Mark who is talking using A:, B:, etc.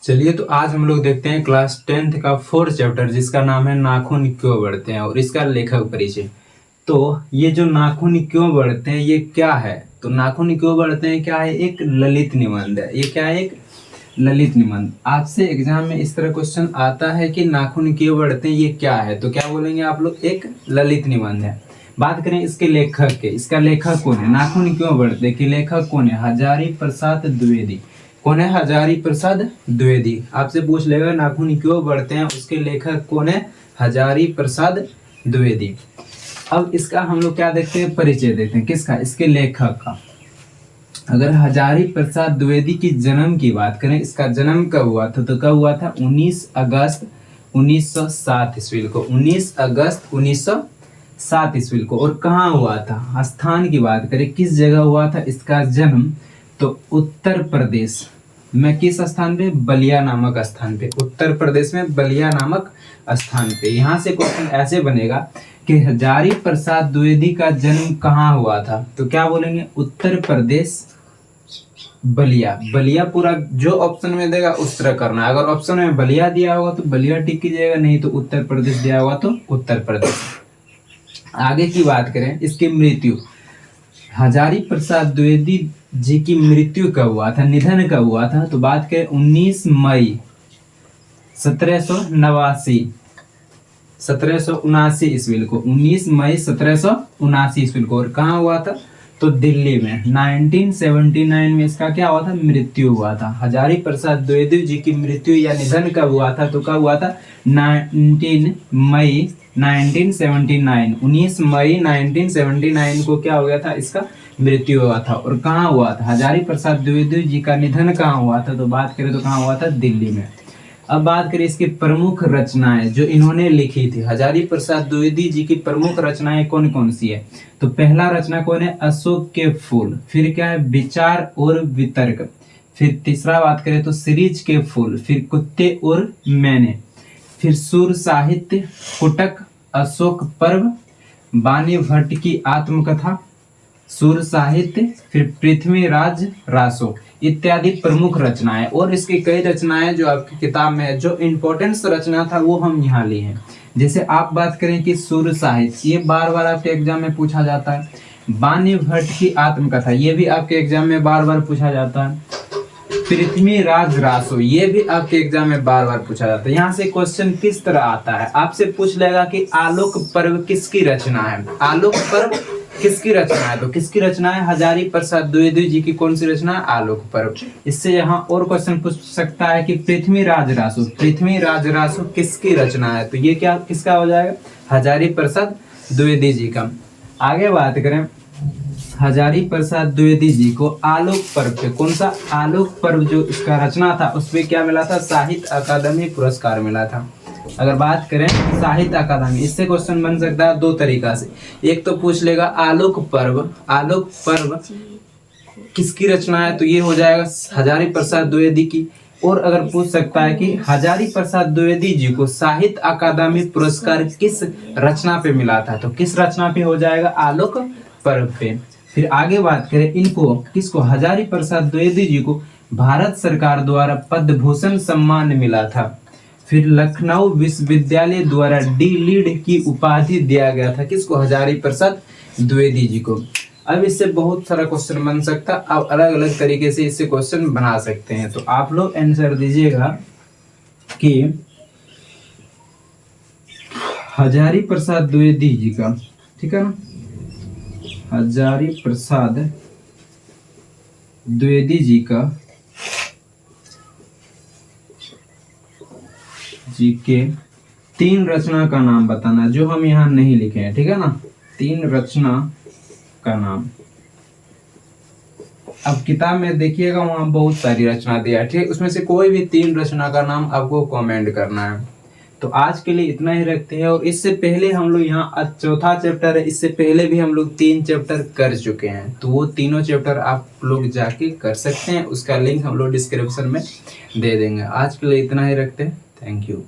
A: चलिए तो आज हम लोग देखते हैं क्लास 10th का 4th चैप्टर जिसका नाम है नाखून क्यों बढ़ते हैं और इसका लेखक परिचय। तो ये जो नाखून क्यों बढ़ते हैं ये क्या है, तो नाखून क्यों बढ़ते हैं क्या है, एक ललित निबंध है। ये क्या है, एक ललित निबंध। आपसे एग्जाम में इस तरह क्वेश्चन आता है कि नाखून क्यों बढ़ते हैं ये क्या है, तो क्या बोलेंगे आप लोग, एक ललित निबंध है। बात करें इसके लेखक के, इसका लेखक कौन है, नाखून क्यों बढ़ते हैं कि लेखक कौन है, हजारी प्रसाद द्विवेदी। कौन है, हजारी प्रसाद द्विवेदी। आपसे पूछ लेगा नाखून क्यों बढ़ते हैं, उसके लेखक कौन है, हजारी प्रसाद द्विवेदी। अब इसका हम लोग क्या देखते हैं, परिचय देते हैं, किसका, इसके लेखक का। अगर हजारी प्रसाद द्विवेदी की जन्म की बात करें, इसका जन्म कब हुआ था, तो कब हुआ था, 19 अगस्त 1907 ईस्वी को, 19 अगस्त 1907 ईस्वी को। और कहाँ हुआ था, स्थान की बात करें, किस जगह हुआ था इसका जन्म, तो उत्तर प्रदेश में। किस स्थान पे, बलिया नामक स्थान पे, उत्तर प्रदेश में बलिया नामक स्थान पे। यहाँ से क्वेश्चन ऐसे बनेगा कि हजारी प्रसाद द्विवेदी का जन्म कहाँ हुआ था, तो क्या बोलेंगे, उत्तर प्रदेश बलिया। बलिया पूरा जो ऑप्शन में देगा उस तरह करना है। अगर ऑप्शन में बलिया दिया होगा तो बलिया टिक कीजिएगा, नहीं तो उत्तर प्रदेश दिया होगा तो उत्तर प्रदेश। आगे की बात करें, इसकी मृत्यु, हजारी प्रसाद द्विवेदी जी की मृत्यु कब हुआ था, निधन कब हुआ था, तो बात करें 19 मई 1779 ईस्वी को, 19 मई 1779 ईस्वी को। और कहाँ हुआ था, तो दिल्ली में। 1979 में इसका क्या हुआ था, मृत्यु हुआ था। हजारी प्रसाद द्विवेदी जी की मृत्यु या निधन कब हुआ था, तो कब हुआ था, 19 मई 1979 को क्या हो गया था, इसका मृत्यु हुआ था। और कहाँ हुआ था, हजारी प्रसाद द्विवेदी जी का निधन कहाँ हुआ था, तो बात करें तो कहाँ हुआ था, दिल्ली में। अब बात करें इसकी प्रमुख रचनाएं जो इन्होंने लिखी थी। हजारी प्रसाद द्विवेदी जी की प्रमुख रचनाएं कौन कौन सी है, तो पहला रचना कौन है, अशोक के फूल। फिर क्या है, विचार और वितर्क। फिर तीसरा बात करें तो सीरीज के फूल। फिर कुत्ते और मैंने। फिर सूर साहित्य, कुटक, अशोक पर्व, बानी भट्ट की आत्मकथा, सूर साहित्य, फिर पृथ्वीराज रासो इत्यादि प्रमुख रचनाएं। और इसकी कई रचनाएं जो आपकी किताब में है, जो इंपॉर्टेंट रचना था वो हम यहाँ लिए हैं। जैसे आप बात करें कि सूर साहित्य, ये बार बार आपके एग्जाम में पूछा जाता है। बानी भट्ट की आत्मकथा, ये भी आपके एग्जाम में बार बार पूछा जाता है। पृथ्वीराज रासो, ये भी आपके एग्जाम में बार बार पूछा जाता है। यहाँ से क्वेश्चन किस तरह आता है, आपसे पूछ लेगा कि आलोक पर्व किसकी रचना है, आलोक पर्व किसकी रचना है, तो किसकी रचना है, हजारी प्रसाद द्विवेदी जी की कौन सी रचना है, आलोक पर्व। इससे यहाँ और क्वेश्चन पूछ सकता है कि पृथ्वीराज रासो, पृथ्वीराज रासो किसकी रचना है, तो ये क्या किसका हो जाएगा, हजारी प्रसाद द्विवेदी जी का। आगे बात करें, हजारी प्रसाद द्विवेदी जी को आलोक पर्व पे, कौन सा, आलोक पर्व जो इसका रचना था उस पे क्या मिला था, साहित्य अकादमी पुरस्कार मिला था। अगर बात करें साहित्य अकादमी, इससे क्वेश्चन बन सकता है दो तरीका से। एक तो पूछ लेगा आलोक पर्व, आलोक पर्व किसकी रचना है, तो ये हो जाएगा हजारी प्रसाद द्विवेदी की। और अगर पूछ सकता है कि हजारी प्रसाद द्विवेदी जी को साहित्य अकादमी पुरस्कार किस रचना पे मिला था, तो किस रचना पे हो जाएगा, आलोक पर्व पे। फिर आगे बात करें, इनको किसको, हजारी प्रसाद द्विवेदी जी को भारत सरकार द्वारा पद्म भूषण सम्मान मिला था। फिर लखनऊ विश्वविद्यालय द्वारा डी लीड की उपाधि दिया गया था, किसको, हजारी प्रसाद द्विवेदी जी को। अब इससे बहुत सारा क्वेश्चन बन सकता, अब अलग अलग तरीके से इससे क्वेश्चन बना सकते हैं। तो आप लोग आंसर दीजिएगा कि हजारी प्रसाद द्विवेदी जी का, ठीक है ना, हजारी प्रसाद द्विवेदी जी का जी के 3 रचना का नाम बताना जो हम यहाँ नहीं लिखे हैं, ठीक है ना, 3 रचना का नाम। अब किताब में देखिएगा वहां बहुत सारी रचना दिया है, ठीक है, उसमें से कोई भी 3 रचना का नाम आपको कमेंट करना है। तो आज के लिए इतना ही रखते हैं। और इससे पहले हम लोग यहाँ चौथा चैप्टर है, इससे पहले भी हम लोग 3 चैप्टर कर चुके हैं, तो वो तीनों चैप्टर आप लोग जाके कर सकते हैं। उसका लिंक हम लोग डिस्क्रिप्शन में दे देंगे। आज के लिए इतना ही रखते हैं। Thank you.